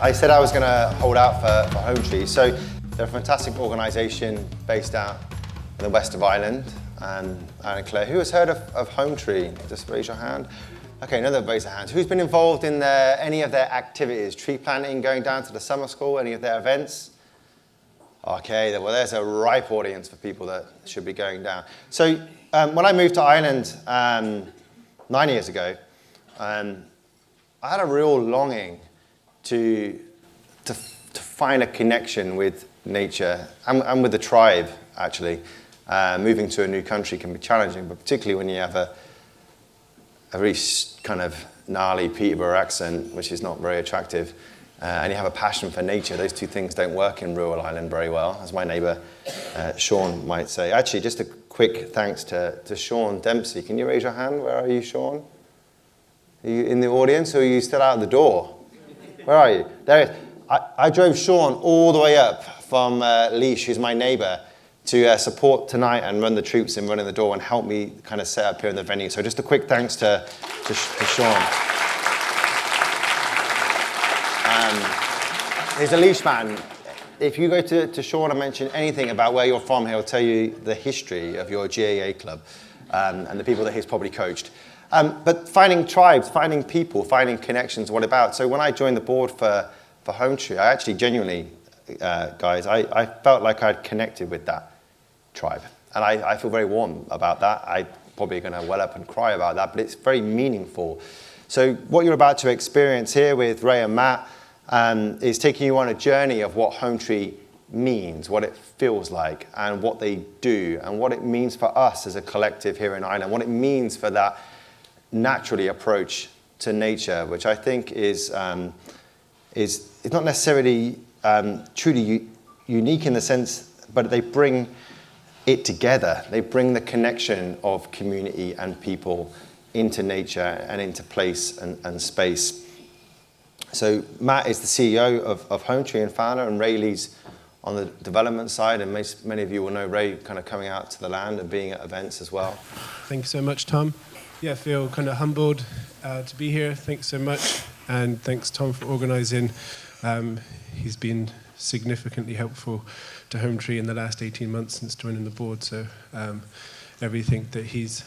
I said I was going to hold out for Hometree. So they're a fantastic organisation based out in the west of Ireland. And Claire, who has heard of Hometree? Just raise your hand. Okay, another raise their hands. Who's been involved in any of their activities? Tree planting, going down to the summer school, any of their events? Okay, well there's a ripe audience for people that should be going down. So when I moved to Ireland 9 years ago, I had a real longing to find a connection with nature and with the tribe, actually. Moving to a new country can be challenging, but particularly when you have a very kind of gnarly Peterborough accent, which is not very attractive, and you have a passion for nature. Those two things don't work in rural Ireland very well, as my neighbour Sean might say. Actually, just a quick thanks to Sean Dempsey. Can you raise your hand? Where are you, Sean? Are you in the audience, or are you still out the door? Where are you? There he is. I drove Sean all the way up from Laois, who's my neighbour, to support tonight and run the troops in running the door and help me kind of set up here in the venue. So just a quick thanks to Sean. He's a Laois man. If you go to Sean and mention anything about where you're from, he'll tell you the history of your GAA club and the people that he's probably coached. But finding tribes, finding people, finding connections, what about? So when I joined the board for Hometree, I actually genuinely, guys, I felt like I'd connected with that tribe. And I feel very warm about that. I'm probably going to well up and cry about that, but it's very meaningful. So what you're about to experience here with Ray and Matt is taking you on a journey of what Hometree means, what it feels like, and what they do, and what it means for us as a collective here in Ireland, what it means for that naturally approach to nature, which I think is not necessarily truly unique in the sense, but they bring it together. They bring the connection of community and people into nature and into place and space. So Matt is the CEO of Hometree and founder, and Ray leads on the development side, and many of you will know Ray kind of coming out to the land and being at events as well. Thanks so much, Tom. Yeah, I feel kind of humbled to be here. Thanks so much. And thanks, Tom, for organising. He's been significantly helpful to Hometree in the last 18 months since joining the board. So everything that he's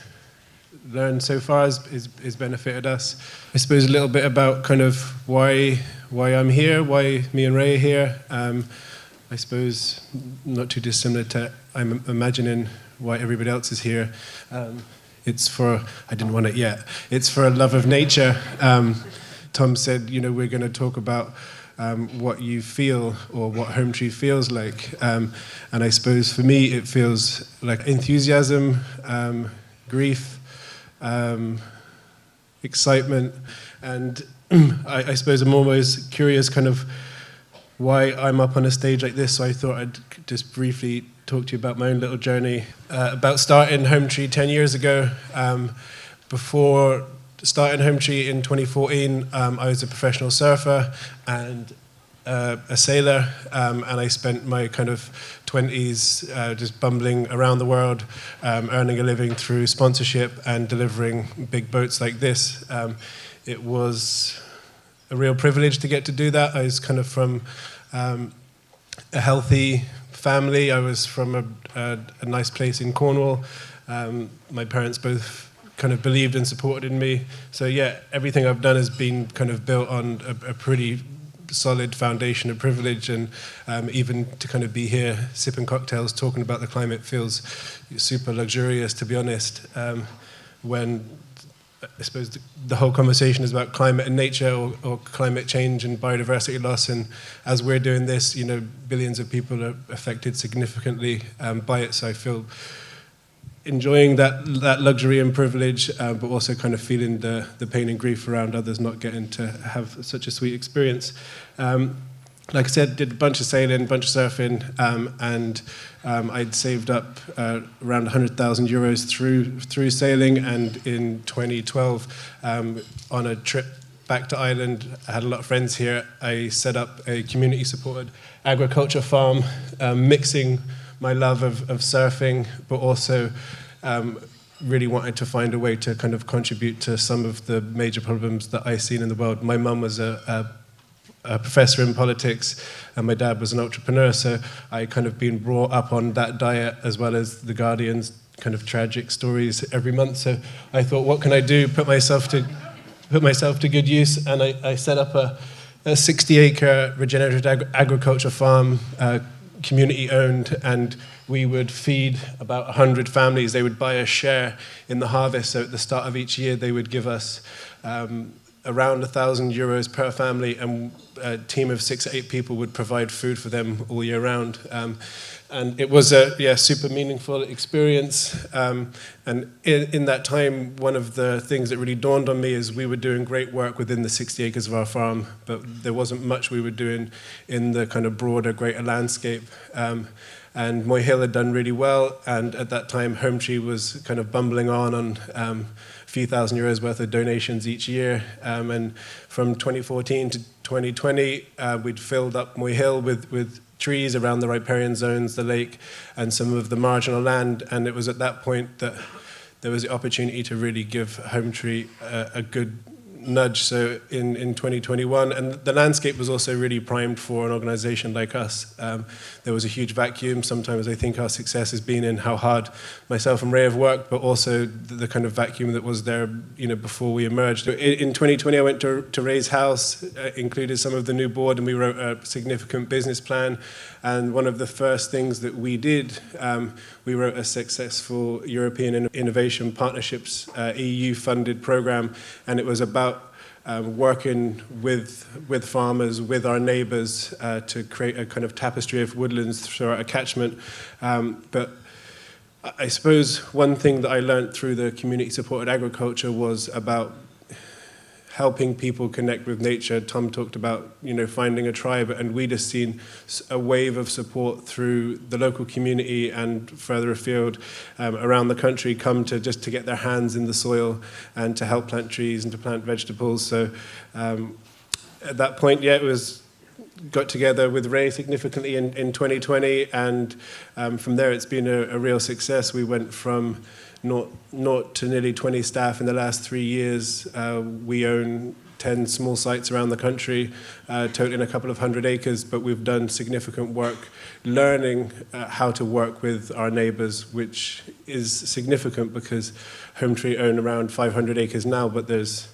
learned so far has benefited us. I suppose a little bit about kind of why I'm here, why me and Ray are here. I suppose not too dissimilar to I'm imagining why everybody else is here. It's for, I didn't want it yet, it's for a love of nature. Tom said, we're going to talk about what you feel or what Hometree feels like. And I suppose for me, it feels like enthusiasm, grief, excitement. And I suppose I'm always curious kind of why I'm up on a stage like this. So I thought I'd just briefly talk to you about my own little journey. About starting Hometree 10 years ago. Before starting Hometree in 2014, I was a professional surfer and a sailor, and I spent my kind of 20s just bumbling around the world, earning a living through sponsorship and delivering big boats like this. It was a real privilege to get to do that. I was kind of from a healthy family. I was from a nice place in Cornwall. My parents both kind of believed and supported in me. So yeah, everything I've done has been kind of built on a pretty solid foundation of privilege, and even to kind of be here sipping cocktails talking about the climate feels super luxurious, to be honest. When I suppose the whole conversation is about climate and nature, or climate change and biodiversity loss, and as we're doing this, billions of people are affected significantly by it. So I feel enjoying that luxury and privilege, but also kind of feeling the pain and grief around others not getting to have such a sweet experience. Like I said, did a bunch of sailing, a bunch of surfing, and I'd saved up around 100,000 euros through sailing, and in 2012, on a trip back to Ireland, I had a lot of friends here. I set up a community-supported agriculture farm, mixing my love of surfing, but also really wanted to find a way to kind of contribute to some of the major problems that I've seen in the world. My mum was a a professor in politics, and my dad was an entrepreneur, so I kind of been brought up on that diet, as well as The Guardian's kind of tragic stories every month. So I thought, what can I do? Put myself to good use, and I set up a 60-acre regenerative agriculture farm, community-owned, and we would feed about 100 families. They would buy a share in the harvest, so at the start of each year they would give us around €1,000 per family, and a team of 6 or 8 people would provide food for them all year round. And it was a super meaningful experience. And in that time, one of the things that really dawned on me is we were doing great work within the 60 acres of our farm, but there wasn't much we were doing in the kind of broader, greater landscape. And Moyhill had done really well, and at that time, Hometree was kind of bumbling on a few €1,000 worth of donations each year. And from 2014 to 2020, we'd filled up Moyhill with trees around the riparian zones, the lake, and some of the marginal land. And it was at that point that there was the opportunity to really give Hometree a good nudge. So in 2021, and the landscape was also really primed for an organization like us. There was a huge vacuum. Sometimes I think our success has been in how hard myself and Ray have worked, but also the kind of vacuum that was there, before we emerged. In 2020, I went to Ray's house, included some of the new board, and we wrote a significant business plan. And one of the first things that we did, we wrote a successful European Innovation Partnerships EU-funded program, and it was about working with farmers, with our neighbours, to create a kind of tapestry of woodlands throughout a catchment. But I suppose one thing that I learned through the community-supported agriculture was about helping people connect with nature. Tom talked about, finding a tribe, and we just seen a wave of support through the local community and further afield around the country come to get their hands in the soil and to help plant trees and to plant vegetables. So at that point, it got together with Ray significantly in 2020, and from there it's been a real success. We went from naught to nearly 20 staff in the last 3 years. We own 10 small sites around the country, totaling a couple of 100 acres, but we've done significant work learning how to work with our neighbours, which is significant because Hometree own around 500 acres now, but there's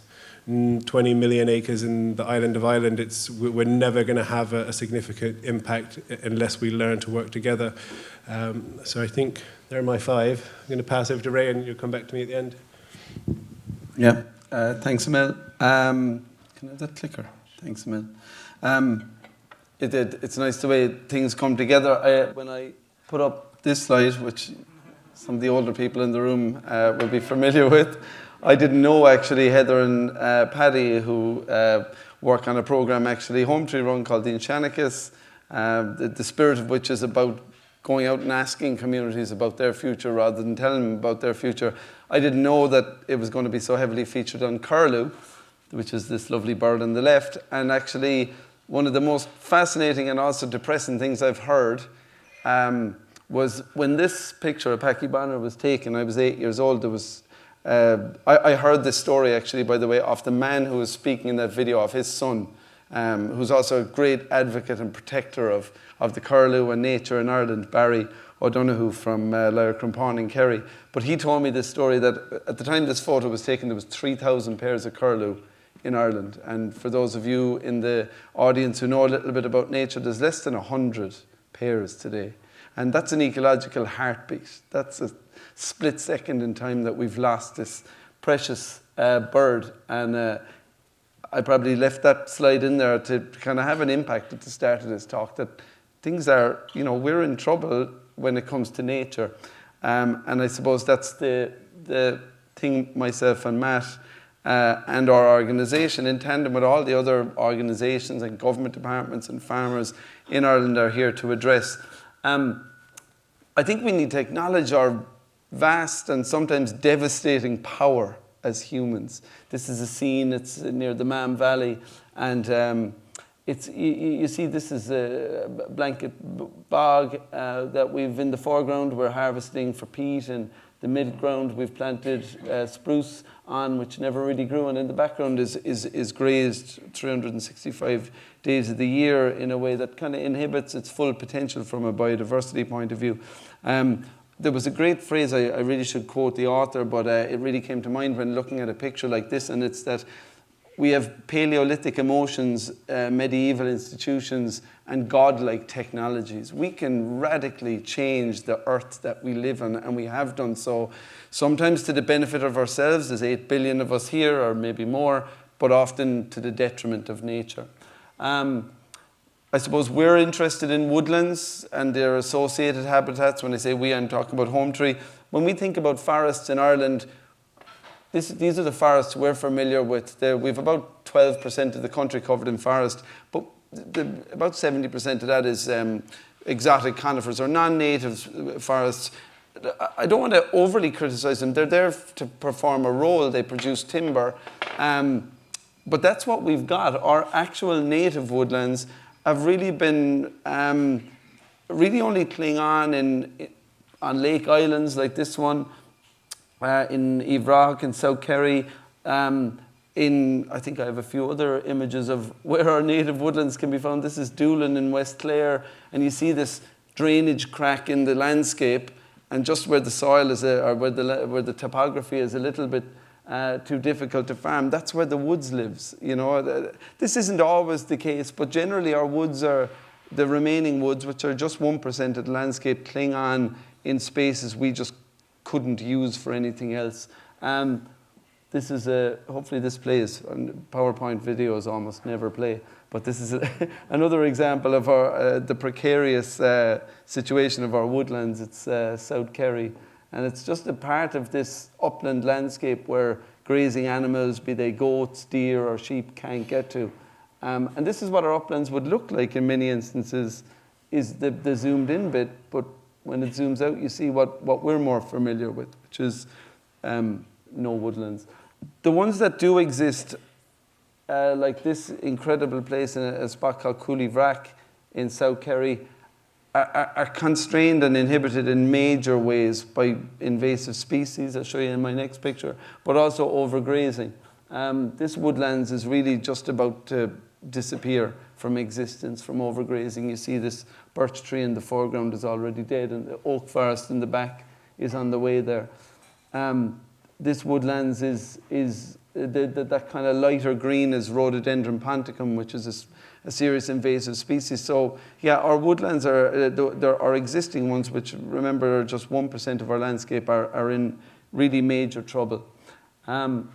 20 million acres in the island of Ireland. We're never going to have a significant impact unless we learn to work together. So I think they're my 5. I'm going to pass over to Ray, and you'll come back to me at the end. Yeah, thanks, Emil. Can I have that clicker? Thanks, Emil. It's nice the way things come together. When I put up this slide, which some of the older people in the room will be familiar with, I didn't know actually Heather and Paddy, who work on a program actually Hometree run called the Enchanacus, the spirit of which is about going out and asking communities about their future rather than telling them about their future. I didn't know that it was going to be so heavily featured on curlew, which is this lovely bird on the left. And actually, one of the most fascinating and also depressing things I've heard was when this picture of Packy Bonner was taken. I was 8 years old. There was I heard this story actually, by the way, of the man who was speaking in that video, of his son, who's also a great advocate and protector of the curlew and nature in Ireland, Barry O'Donoghue from Lyre Crumpon in Kerry. But he told me this story that at the time this photo was taken, there was 3,000 pairs of curlew in Ireland. And for those of you in the audience who know a little bit about nature, there's less than 100 pairs today. And that's an ecological heartbeat. That's a split second in time that we've lost this precious bird. And I probably left that slide in there to kind of have an impact at the start of this talk, that things are, we're in trouble when it comes to nature. And I suppose that's the thing myself and Matt and our organisation, in tandem with all the other organisations and government departments and farmers in Ireland, are here to address. I think we need to acknowledge our vast and sometimes devastating power as humans. This is a scene, it's near the Mam Valley, and you see this is a blanket bog that we've in the foreground. We're harvesting for peat, and The mid-ground we've planted spruce on, which never really grew, and in the background is grazed 365 days of the year in a way that kind of inhibits its full potential from a biodiversity point of view. There was a great phrase, I really should quote the author, but it really came to mind when looking at a picture like this, and it's that we have Paleolithic emotions, medieval institutions, and godlike technologies. We can radically change the earth that we live on, and we have done so, sometimes to the benefit of ourselves, there's 8 billion of us here, or maybe more, but often to the detriment of nature. I suppose we're interested in woodlands and their associated habitats. When I say we, I'm talking about Hometree. When we think about forests in Ireland, these are the forests we're familiar with. We've about 12% of the country covered in forest, but about 70% of that is exotic conifers or non-native forests. I don't want to overly criticize them. They're there to perform a role. They produce timber. But that's what we've got. Our actual native woodlands have really been really only cling on on lake islands like this one, in Ivrock in South Kerry. I think I have a few other images of where our native woodlands can be found. This is Doolin in West Clare, and you see this drainage crack in the landscape, and just where the soil is, or where the topography is a little bit too difficult to farm, that's where the woods lives. You know, this isn't always the case, but generally our woods are the remaining woods, which are just 1% of the landscape, cling on in spaces we just couldn't use for anything else. This is hopefully this plays. PowerPoint videos almost never play, but this is another example of the precarious situation of our woodlands. It's South Kerry. And it's just a part of this upland landscape where grazing animals, be they goats, deer, or sheep, can't get to. And this is what our uplands would look like in many instances, is the zoomed in bit, but when it zooms out, you see what we're more familiar with, which is no woodlands. The ones that do exist, like this incredible place in a spot called Coolivrack in South Kerry, are constrained and inhibited in major ways by invasive species, I'll show you in my next picture, but also overgrazing. This woodlands is really just about to disappear from existence, from overgrazing. You see this birch tree in the foreground is already dead, and the oak forest in the back is on the way there. This woodlands is that kind of lighter green is Rhododendron ponticum, which is a serious invasive species. So yeah, our woodlands there are existing ones, which remember are just 1% of our landscape, are in really major trouble. And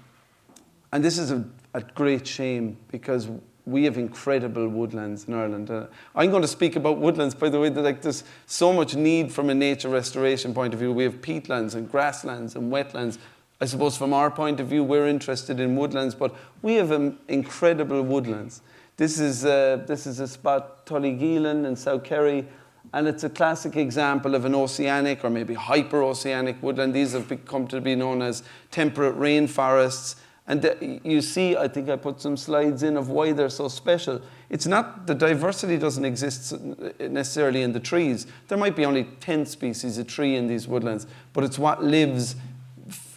this is a great shame, because we have incredible woodlands in Ireland. I'm going to speak about woodlands, by the way, that there's so much need from a nature restoration point of view. We have peatlands and grasslands and wetlands. I suppose from our point of view, we're interested in woodlands, but we have incredible woodlands. This is a spot, Tullygeelan in South Kerry, and it's a classic example of an oceanic or maybe hyper-oceanic woodland. These have come to be known as temperate rainforests. And you see, I think I put some slides in of why they're so special. It's not, the diversity doesn't exist necessarily in the trees. There might be only 10 species of tree in these woodlands, but it's what lives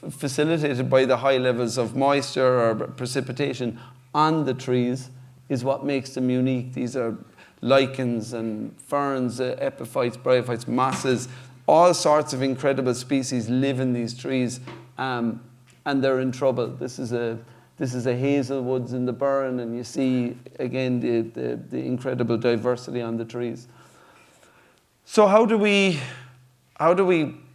facilitated by the high levels of moisture or precipitation on the trees is what makes them unique. These are lichens and ferns, epiphytes, bryophytes, mosses, all sorts of incredible species live in these trees, and they're in trouble. This is a hazel woods in the burn, and you see again the incredible diversity on the trees. So how do we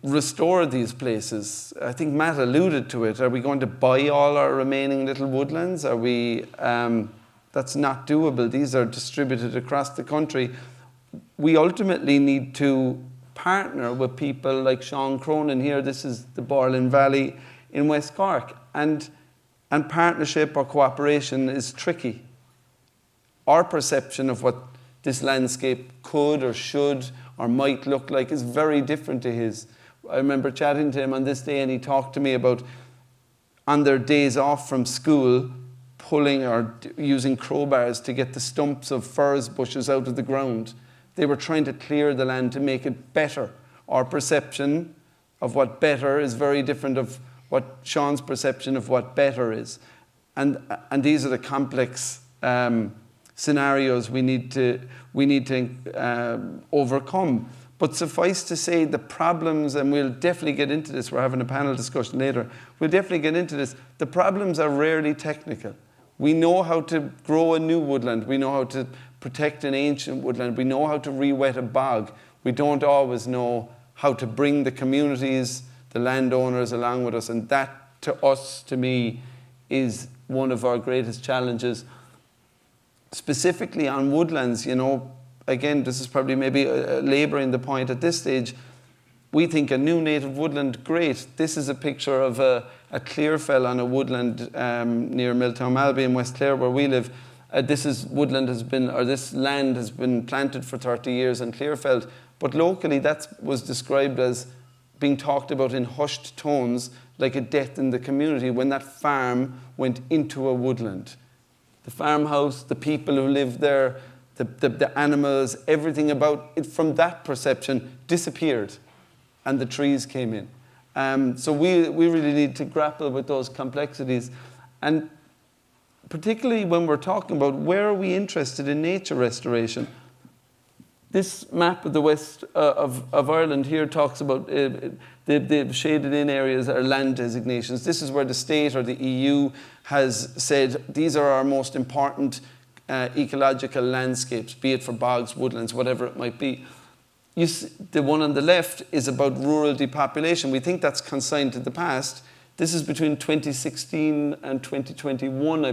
restore these places? I think Matt alluded to it. Are we going to buy all our remaining little woodlands? Are we? That's not doable. These are distributed across the country. We ultimately need to partner with people like Sean Cronin here. This is the Borland Valley in West Cork. And partnership or cooperation is tricky. Our perception of what this landscape could or should or might look like is very different to his. I remember chatting to him on this day, and he talked to me about, on their days off from school, pulling or using crowbars to get the stumps of furze bushes out of the ground. They were trying to clear the land to make it better. Our perception of what better is very different of what Sean's perception of what better is. And these are the complex scenarios we need to overcome. But suffice to say, the problems, and we'll definitely get into this, we're having a panel discussion later, we'll definitely get into this, the problems are rarely technical. We know how to grow a new woodland, we know how to protect an ancient woodland, we know how to re-wet a bog. We don't always know how to bring the communities, the landowners along with us, and that to me, is one of our greatest challenges. Specifically on woodlands, again, this is probably maybe labouring the point at this stage. We think a new native woodland, great. This is a picture of a clearfell on a woodland near Milltown Malby in West Clare, where we live. This land has been planted for 30 years and clearfelled, but locally that was described as being talked about in hushed tones, like a death in the community when that farm went into a woodland. The farmhouse, the people who lived there, the animals, everything about it from that perception disappeared, and the trees came in. So we really need to grapple with those complexities, and particularly when we're talking about where are we interested in nature restoration. This map of the west of Ireland here talks about the shaded in areas are land designations. This is where the state or the EU has said these are our most important ecological landscapes, be it for bogs, woodlands, whatever it might be. The one on the left is about rural depopulation. We think that's consigned to the past. This is between 2016 and 2021,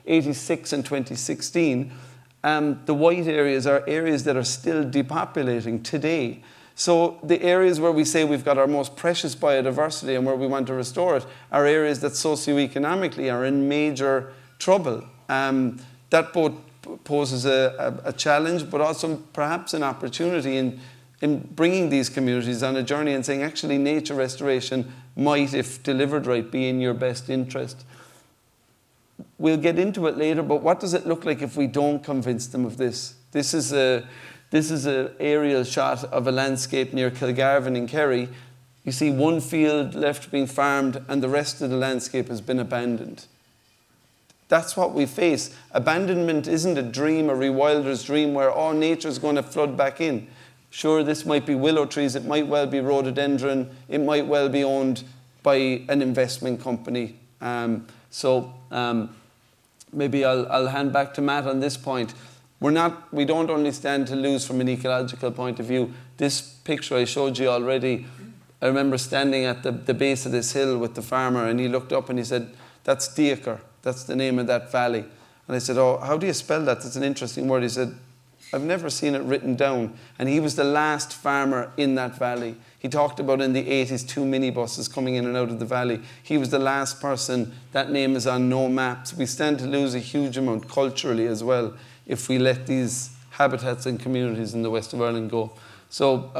86 and 2016. The white areas are areas that are still depopulating today. So the areas where we say we've got our most precious biodiversity and where we want to restore it are areas that socioeconomically are in major trouble. That both poses a challenge, but also perhaps an opportunity in bringing these communities on a journey and saying, actually, nature restoration might, if delivered right, be in your best interest. We'll get into it later, but what does it look like if we don't convince them of this? This is an aerial shot of a landscape near Kilgarvan in Kerry. You see one field left being farmed and the rest of the landscape has been abandoned. That's what we face. Abandonment isn't a dream, a rewilder's dream where all nature's going to flood back in. Sure, this might be willow trees, it might well be rhododendron, it might well be owned by an investment company. Maybe I'll hand back to Matt on this point. We don't only stand to lose from an ecological point of view. This picture I showed you already, I remember standing at the base of this hill with the farmer, and he looked up and he said, "That's Deacher, that's the name of that valley." And I said, "Oh, how do you spell that? That's an interesting word." He said, "I've never seen it written down." And he was the last farmer in that valley. He talked about in the 80s 2 minibuses coming in and out of the valley. He was the last person. That name is on no maps. We stand to lose a huge amount culturally as well if we let these habitats and communities in the west of Ireland go. So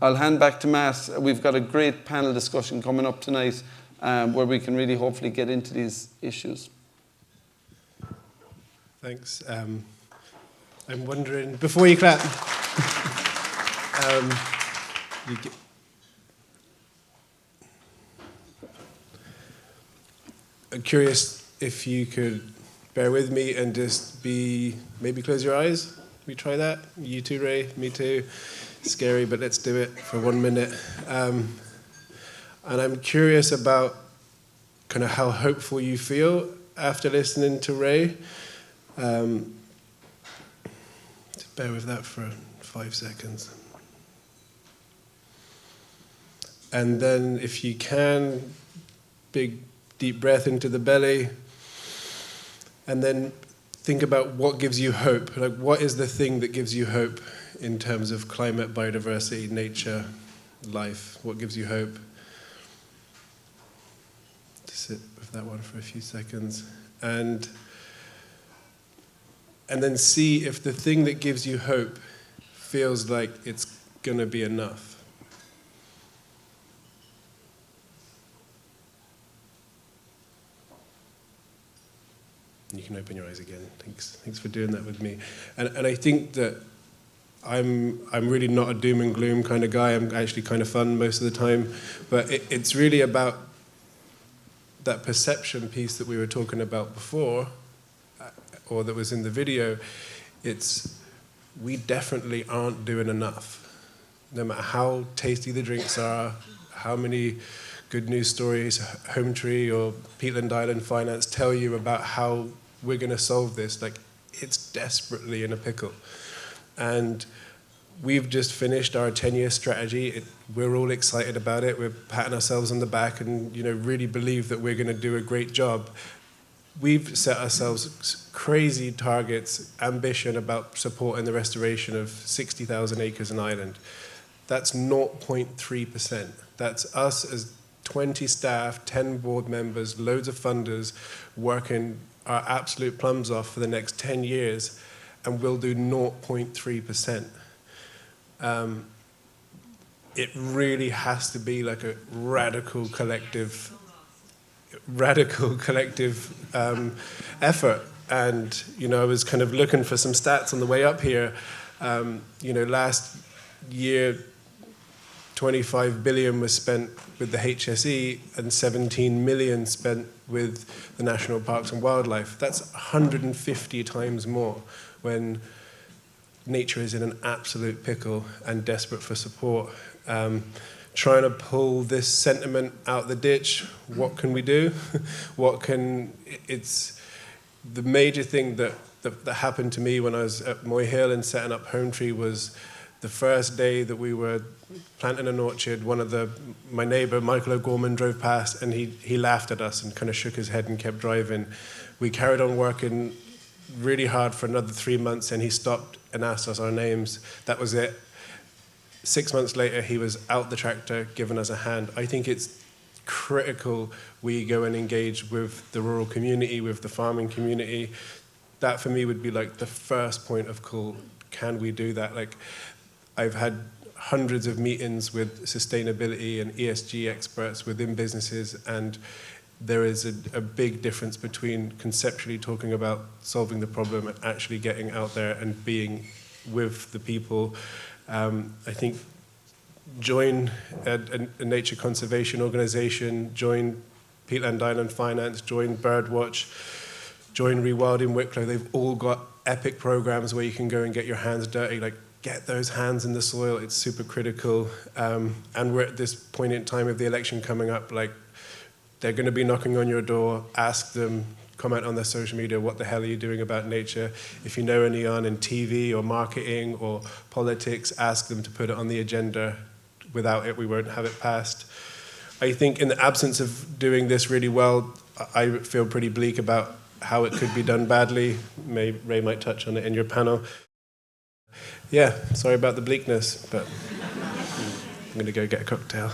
I'll hand back to Matt. We've got a great panel discussion coming up tonight where we can really hopefully get into these issues. Thanks. I'm wondering, before you clap, I'm curious if you could bear with me and just maybe close your eyes. We try that? You too, Ray? Me too? Scary, but let's do it for 1 minute. And I'm curious about kind of how hopeful you feel after listening to Ray. Just bear with that for 5 seconds. And then if you can, big deep breath into the belly, and then think about what gives you hope. Like, what is the thing that gives you hope in terms of climate, biodiversity, nature, life? What gives you hope? Just sit with that one for a few seconds. And then see if the thing that gives you hope feels like it's going to be enough. You can open your eyes again. Thanks for doing that with me. And I think that I'm really not a doom and gloom kind of guy. I'm actually kind of fun most of the time. But it's really about that perception piece that we were talking about before, or that was in the video. It's, we definitely aren't doing enough. No matter how tasty the drinks are, how many good news stories Hometree or Peatland Island Finance tell you about how we're going to solve this, like, it's desperately in a pickle. And we've just finished our 10-year strategy. We're all excited about it. We're patting ourselves on the back and, you know, really believe that we're going to do a great job. We've set ourselves crazy targets, ambition about supporting the restoration of 60,000 acres in Ireland. That's 0.3%. That's us as 20 staff, 10 board members, loads of funders working our absolute plums off for the next 10 years, and we'll do 0.3%. It really has to be like a radical collective effort. And, you know, I was kind of looking for some stats on the way up here. You know, last year, 25 billion was spent with the HSE and 17 million spent with the National Parks and Wildlife. That's 150 times more when nature is in an absolute pickle and desperate for support. Trying to pull this sentiment out the ditch, what can we do? It's the major thing that happened to me when I was at Moy Hill and setting up Hometree was the first day that we were planting an orchard. My neighbour, Michael O'Gorman, drove past and he laughed at us and kind of shook his head and kept driving. We carried on working really hard for another 3 months and he stopped and asked us our names. That was it. 6 months later, he was out the tractor giving us a hand. I think it's critical we go and engage with the rural community, with the farming community. That for me would be like the first point of call. Can we do that? Like, I've had hundreds of meetings with sustainability and ESG experts within businesses, and there is a big difference between conceptually talking about solving the problem and actually getting out there and being with the people. I think join a nature conservation organization, join Peatland Island Finance, join Birdwatch, join Rewilding Wicklow. They've all got epic programs where you can go and get your hands dirty, like get those hands in the soil. It's super critical. And we're at this point in time of the election coming up, like they're going to be knocking on your door. Ask them, comment on their social media, what the hell are you doing about nature? If you know anyone in TV or marketing or politics, ask them to put it on the agenda. Without it, we won't have it passed. I think in the absence of doing this really well, I feel pretty bleak about how it could be done badly. Ray might touch on it in your panel. Yeah, sorry about the bleakness, but I'm going to go get a cocktail.